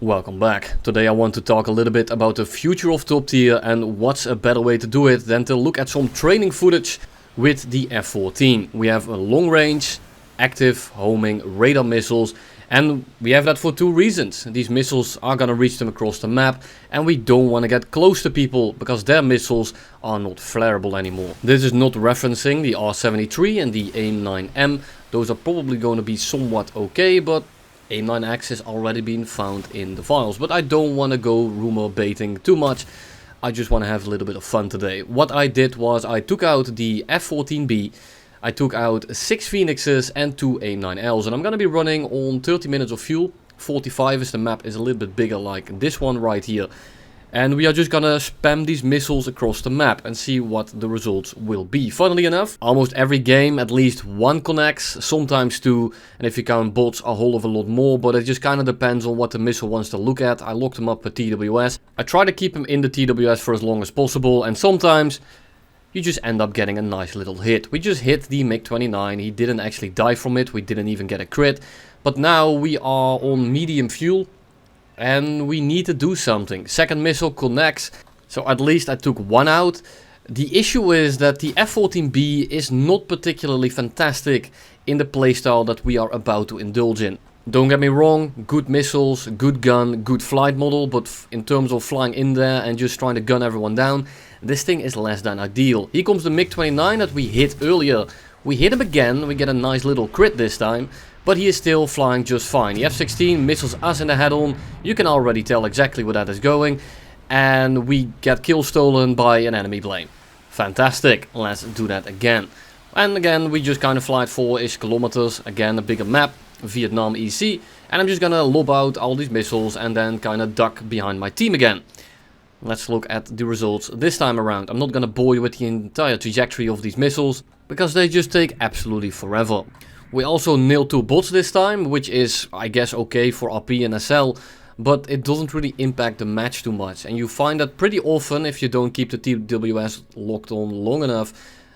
Welcome back. Today I want to talk a little bit about the future of top tier and what's a better way to do it than to look at some training footage with the F-14. We have a long range, active, homing radar missiles, and we have that for two reasons. These missiles are gonna reach them across the map, and we don't want to get close to people because their missiles are not flammable anymore. This is not referencing the R-73 and the Aim-9M. Those are probably going to be somewhat okay, but Aim-9X has already been found in the files, but I don't want to go rumor baiting too much. I just want to have a little bit of fun today. What I did was I took out the F-14B, I took out 6 Phoenixes and 2 Aim-9Ls, and I'm going to be running on 30 minutes of fuel. 45 as the map is a little bit bigger like this one right here. And we are just gonna spam these missiles across the map and see what the results will be. Funnily enough, almost every game at least one connects, sometimes two, and if you count bots a whole of a lot more, but it just kind of depends on what the missile wants to look at. I locked him up with TWS. I try to keep him in the TWS for as long as possible, and sometimes you just end up getting a nice little hit. We just hit the MiG-29, he didn't actually die from it, we didn't even get a crit, but now we are on medium fuel. And we need to do something. Second missile connects, so at least I took one out. The issue is that the F-14B is not particularly fantastic in the playstyle that we are about to indulge in. Don't get me wrong, good missiles, good gun, good flight model, but in terms of flying in there and just trying to gun everyone down, this thing is less than ideal. Here comes the MiG-29 that we hit earlier. We hit him again, we get a nice little crit this time. But he is still flying just fine. The F-16 missiles us in the head on. You can already tell exactly where that is going. And we get kill stolen by an enemy plane. Fantastic. Let's do that again. And again, we just kind of fly 4-ish kilometers. Again, a bigger map. Vietnam EC. And I'm just gonna lob out all these missiles and then kind of duck behind my team again. Let's look at the results this time around. I'm not gonna bore you with the entire trajectory of these missiles, because they just take absolutely forever. We also nailed 2 bots this time, which is, I guess, okay for RP and SL, but it doesn't really impact the match too much. And you find that pretty often, if you don't keep the TWS locked on long enough,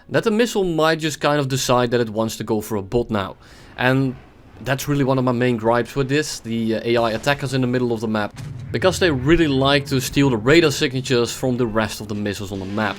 that the missile might just kind of decide that it wants to go for a bot now. And that's really one of my main gripes with this, the AI attackers in the middle of the map, because they really like to steal the radar signatures from the rest of the missiles on the map.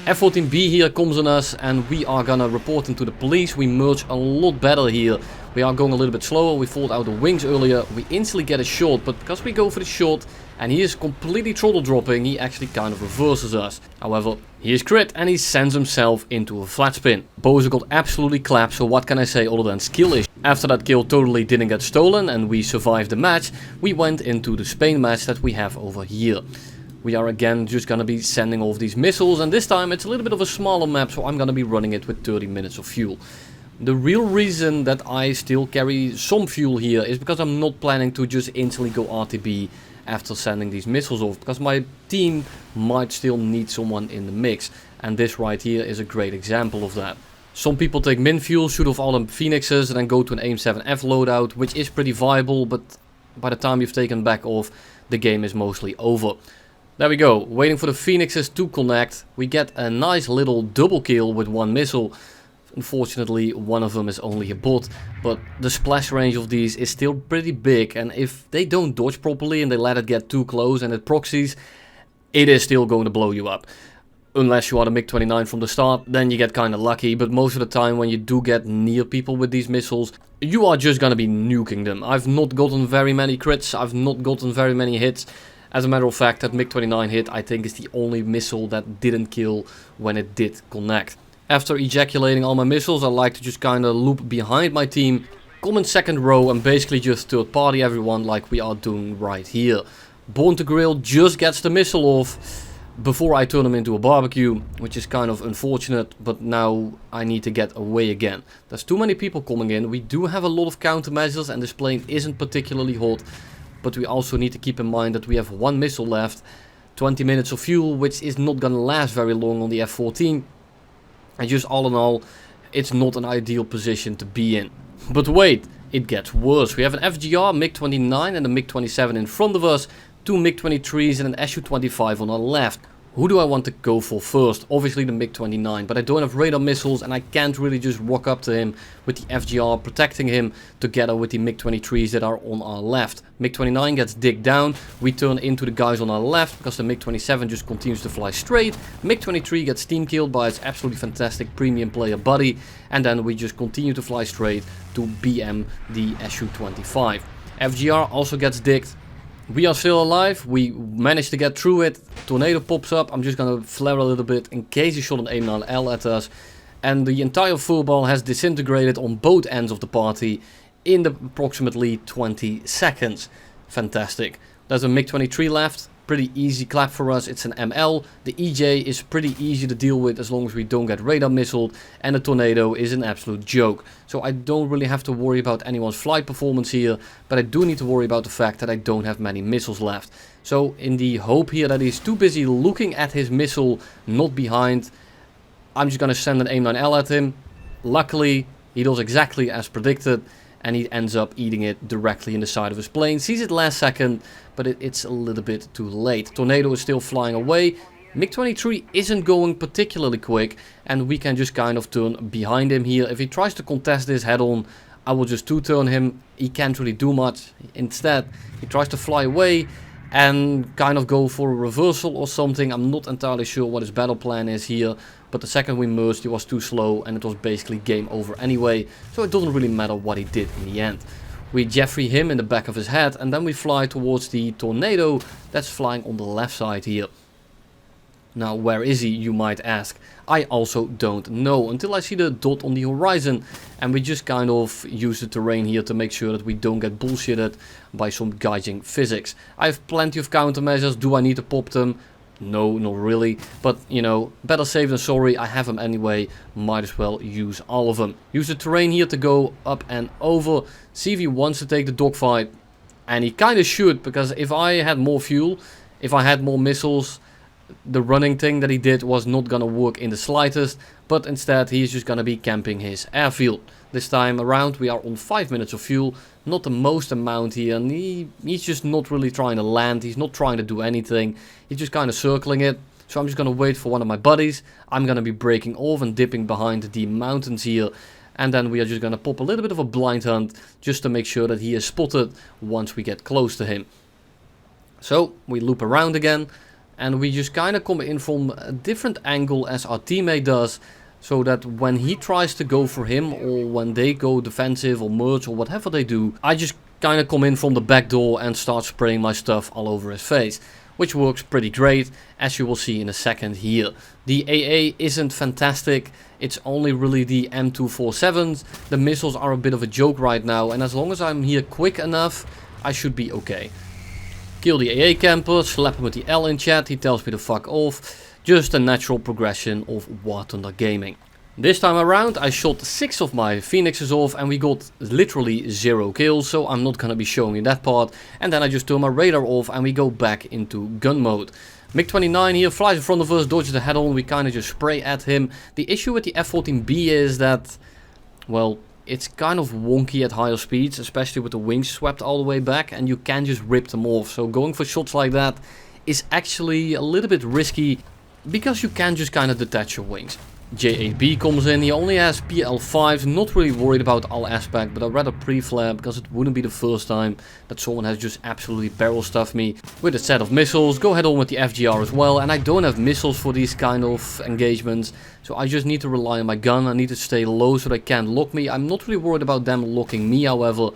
F-14B here comes on us and we are gonna report him to the police. We merge a lot better here. We are going a little bit slower. We fought out the wings earlier. We instantly get a shot, but because we go for the shot and he is completely throttle dropping, he actually kind of reverses us. However, he is crit and he sends himself into a flat spin. Bozo got absolutely clapped, so what can I say other than skill-ish? After that kill totally didn't get stolen and we survived the match, we went into the Spain match that we have over here. We are again just gonna be sending off these missiles, and this time it's a little bit of a smaller map, so I'm gonna be running it with 30 minutes of fuel. The real reason that I still carry some fuel here is because I'm not planning to just instantly go RTB after sending these missiles off, because my team might still need someone in the mix, and this right here is a great example of that. Some people take min fuel, shoot off all the Phoenixes and then go to an Aim-7F loadout, which is pretty viable, but by the time you've taken back off, the game is mostly over. There we go, waiting for the Phoenixes to connect. We get a nice little double kill with one missile. Unfortunately, one of them is only a bot, but the splash range of these is still pretty big, and if they don't dodge properly and they let it get too close and it proxies, it is still going to blow you up. Unless you are the MiG-29 from the start, then you get kind of lucky, but most of the time when you do get near people with these missiles, you are just gonna be nuking them. I've not gotten very many crits, I've not gotten very many hits. As a matter of fact, that MiG-29 hit, I think, is the only missile that didn't kill when it did connect. After ejaculating all my missiles, I like to just kind of loop behind my team, come in second row and basically just third party everyone like we are doing right here. Born to Grill just gets the missile off before I turn him into a barbecue, which is kind of unfortunate, but now I need to get away again. There's too many people coming in. We do have a lot of countermeasures and this plane isn't particularly hot. But we also need to keep in mind that we have one missile left, 20 minutes of fuel, which is not gonna last very long on the F-14. And just all in all, it's not an ideal position to be in. But wait, it gets worse. We have an FGR, MiG-29 and a MiG-27 in front of us, 2 MiG-23s and an Su-25 on our left. Who do I want to go for first? Obviously the MiG-29, but I don't have radar missiles and I can't really just walk up to him with the FGR protecting him together with the MiG-23s that are on our left. MiG-29 gets digged down, we turn into the guys on our left because the MiG-27 just continues to fly straight. MiG-23 gets team killed by its absolutely fantastic premium player buddy, and then we just continue to fly straight to BM the Su-25. FGR also gets digged. We are still alive, we managed to get through it, tornado pops up, I'm just gonna flare a little bit in case he shot an Aim-9L at us. And the entire furball has disintegrated on both ends of the party in the approximately 20 seconds. Fantastic. There's a MiG-23 left, pretty easy clap for us, it's an ML. The EJ is pretty easy to deal with as long as we don't get radar missiled, and the tornado is an absolute joke. So I don't really have to worry about anyone's flight performance here, but I do need to worry about the fact that I don't have many missiles left. So in the hope here that he's too busy looking at his missile, not behind, I'm just gonna send an Aim-9L at him. Luckily, he does exactly as predicted, and he ends up eating it directly in the side of his plane. Sees it last second, but it's a little bit too late. Tornado is still flying away. MiG-23 isn't going particularly quick, and we can just kind of turn behind him here. If he tries to contest this head on, I will just two-turn him. He can't really do much. Instead, he tries to fly away and kind of go for a reversal or something. I'm not entirely sure what his battle plan is here, but the second we merged he was too slow and it was basically game over anyway, so it doesn't really matter what he did in the end. We Jeffrey him in the back of his head and then we fly towards the tornado that's flying on the left side here. Now where is he, you might ask? I also don't know until I see the dot on the horizon, and we just kind of use the terrain here to make sure that we don't get bullshitted by some gauging physics. I have plenty of countermeasures. Do I need to pop them? No, not really, but you know, better safe than sorry. I have them anyway, might as well use all of them. Use the terrain here to go up and over, see if he wants to take the dogfight, and he kind of should, because if I had more fuel, if I had more missiles, the running thing that he did was not gonna work in the slightest, but instead he's just gonna be camping his airfield. This time around we are on 5 minutes of fuel, not the most amount here, and he's just not really trying to land, he's not trying to do anything, he's just kind of circling it. So I'm just gonna wait for one of my buddies, I'm gonna be breaking off and dipping behind the mountains here, and then we are just gonna pop a little bit of a blind hunt, just to make sure that he is spotted once we get close to him. So we loop around again, and we just kind of come in from a different angle as our teammate does, so that when he tries to go for him, or when they go defensive or merge or whatever they do, I just kind of come in from the back door and start spraying my stuff all over his face, which works pretty great, as you will see in a second here. The AA isn't fantastic, it's only really the M247s, the missiles are a bit of a joke right now, and as long as I'm here quick enough, I should be okay. Kill the AA camper, slap him with the L in chat, he tells me to fuck off. Just a natural progression of War Thunder Gaming. This time around I shot 6 of my Phoenixes off and we got literally 0 kills, so I'm not gonna be showing you that part. And then I just turn my radar off and we go back into gun mode. MiG-29 here flies in front of us, dodges the head on, we kinda just spray at him. The issue with the F-14B is that, well, it's kind of wonky at higher speeds, especially with the wings swept all the way back, and you can just rip them off. So going for shots like that is actually a little bit risky, because you can just kind of detach your wings. J8B comes in, he only has PL5s, not really worried about all aspect, but I'd rather pre-flare because it wouldn't be the first time that someone has just absolutely barrel stuffed me with a set of missiles. Go head on with the FGR as well, and I don't have missiles for these kind of engagements, so I just need to rely on my gun. I need to stay low so they can't lock me. I'm not really worried about them locking me, however.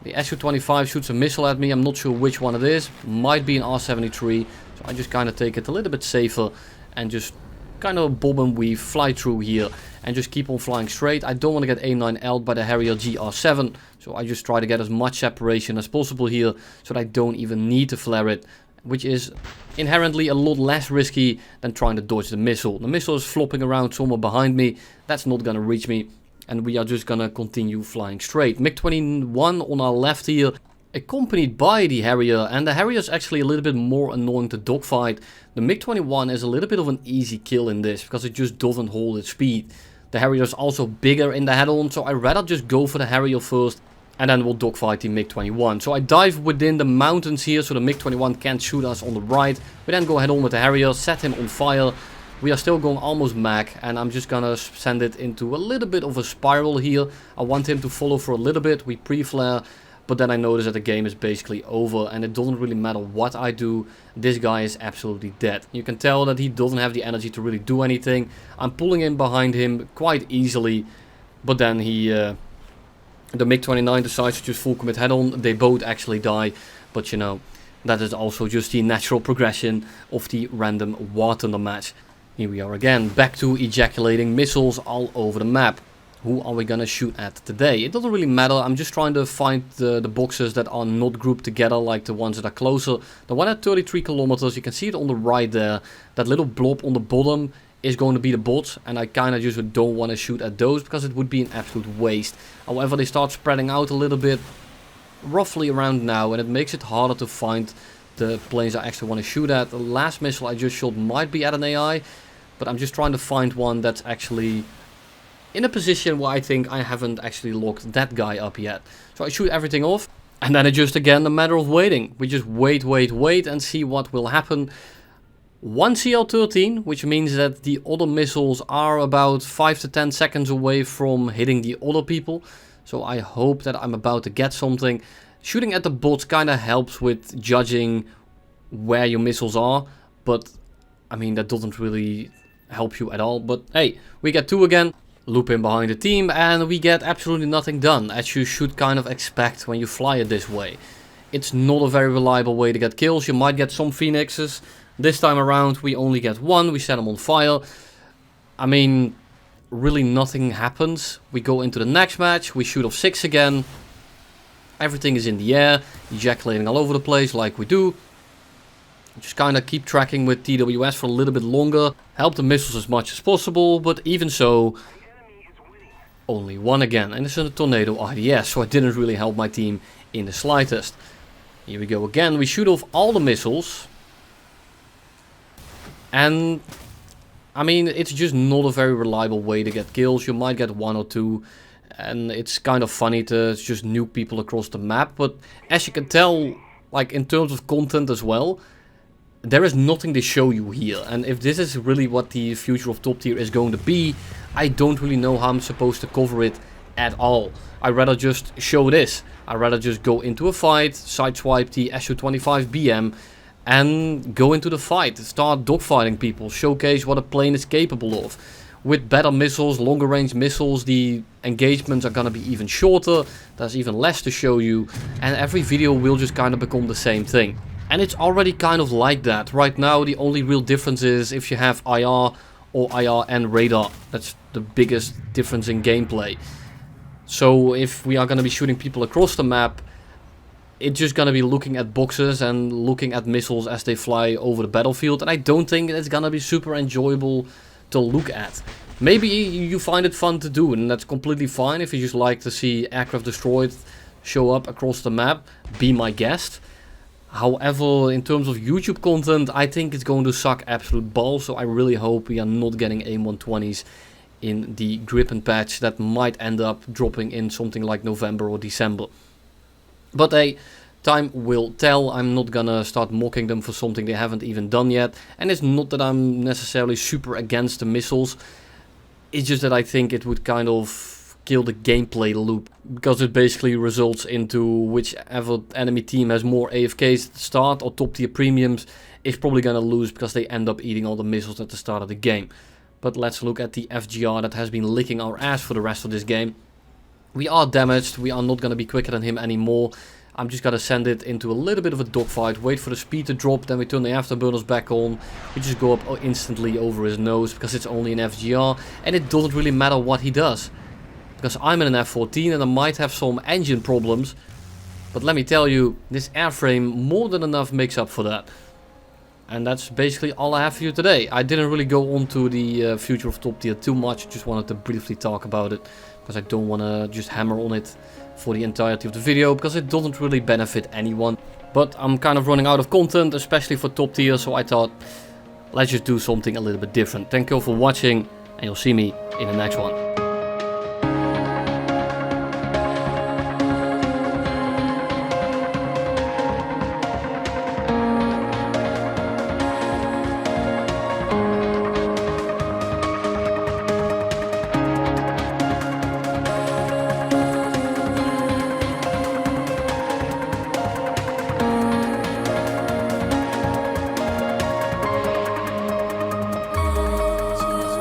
The Su-25 shoots a missile at me, I'm not sure which one it is, might be an R-73, so I just kind of take it a little bit safer and just kind of bob and weave, fly through here and just keep on flying straight. I don't want to get Aim-9L'd by the Harrier GR7, so I just try to get as much separation as possible here so that I don't even need to flare it, which is inherently a lot less risky than trying to dodge the missile. The missile is flopping around somewhere behind me, that's not gonna reach me, and we are just gonna continue flying straight. MiG-21 on our left here, accompanied by the Harrier, and the Harrier is actually a little bit more annoying to dogfight. The MiG-21 is a little bit of an easy kill in this, because it just doesn't hold its speed. The Harrier is also bigger in the head-on, so I'd rather just go for the Harrier first. And then we'll dogfight the MiG-21. So I dive within the mountains here, so the MiG-21 can't shoot us on the right. We then go head on with the Harrier, set him on fire. We are still going almost mag, and I'm just gonna send it into a little bit of a spiral here. I want him to follow for a little bit. We pre-flare, but then I notice that the game is basically over, and it doesn't really matter what I do. This guy is absolutely dead. You can tell that he doesn't have the energy to really do anything. I'm pulling in behind him quite easily, but then the MiG-29 decides to just full commit head on. They both actually die, but you know, that is also just the natural progression of the random War Thunder match. Here we are again, back to ejaculating missiles all over the map. Who are we gonna shoot at today? It doesn't really matter. I'm just trying to find the boxes that are not grouped together, like the ones that are closer. The one at 33 kilometers, you can see it on the right there. That little blob on the bottom is going to be the bots, and I kind of just don't want to shoot at those because it would be an absolute waste. However, they start spreading out a little bit, roughly around now, and it makes it harder to find the planes I actually want to shoot at. The last missile I just shot might be at an AI, but I'm just trying to find one that's actually in a position where I think I haven't actually locked that guy up yet. So I shoot everything off, and then it's just again a matter of waiting. We just wait and see what will happen. One CL-13, which means that the other missiles are about 5 to 10 seconds away from hitting the other people. So I hope that I'm about to get something. Shooting at the bots kind of helps with judging where your missiles are, but I mean that doesn't really help you at all. But hey, we get 2 again, loop in behind the team, and we get absolutely nothing done, as you should kind of expect when you fly it this way. It's not a very reliable way to get kills. You might get some Phoenixes. This time around we only get 1, we set him on fire. I mean, really nothing happens. We go into the next match, we shoot off 6 again. Everything is in the air, ejaculating all over the place like we do. Just kind of keep tracking with TWS for a little bit longer. Help the missiles as much as possible, but even so, only 1 again. And this is a Tornado RDS, so it didn't really help my team in the slightest. Here we go again, we shoot off all the missiles. And I mean, it's just not a very reliable way to get kills. You might get 1 or 2, and it's kind of funny to just nuke people across the map. But as you can tell, like in terms of content as well, there is nothing to show you here. And if this is really what the future of top tier is going to be, I don't really know how I'm supposed to cover it at all. I'd rather just show this. I'd rather just go into a fight, sideswipe the Su-25BM, and go into the fight, start dogfighting people, showcase what a plane is capable of. With better missiles, longer range missiles, the engagements are gonna be even shorter, there's even less to show you, and every video will just kind of become the same thing. And it's already kind of like that. Right now the only real difference is if you have IR or IR and radar. That's the biggest difference in gameplay. So if we are gonna be shooting people across the map, it's just gonna be looking at boxes and looking at missiles as they fly over the battlefield, and I don't think it's gonna be super enjoyable to look at. Maybe you find it fun to do, and that's completely fine. If you just like to see aircraft destroyed show up across the map, be my guest. However, in terms of YouTube content, I think it's going to suck absolute balls, so I really hope we are not getting AIM-120s in the Gripen patch. That might end up dropping in something like November or December. But hey, time will tell. I'm not gonna start mocking them for something they haven't even done yet. And it's not that I'm necessarily super against the missiles. It's just that I think it would kind of kill the gameplay loop. Because it basically results into whichever enemy team has more AFKs at the start or top tier premiums is probably gonna lose because they end up eating all the missiles at the start of the game. But let's look at the FGR that has been licking our ass for the rest of this game. We are damaged, we are not going to be quicker than him anymore. I'm just going to send it into a little bit of a dogfight, wait for the speed to drop, then we turn the afterburners back on. We just go up instantly over his nose because it's only an FGR, and it doesn't really matter what he does. Because I'm in an F-14 and I might have some engine problems, but let me tell you, this airframe more than enough makes up for that. And that's basically all I have for you today. I didn't really go on to the future of top tier too much, just wanted to briefly talk about it. Because I don't want to just hammer on it for the entirety of the video, because it doesn't really benefit anyone. But I'm kind of running out of content, especially for top tier, so I thought, let's just do something a little bit different. Thank you all for watching, and you'll see me in the next one.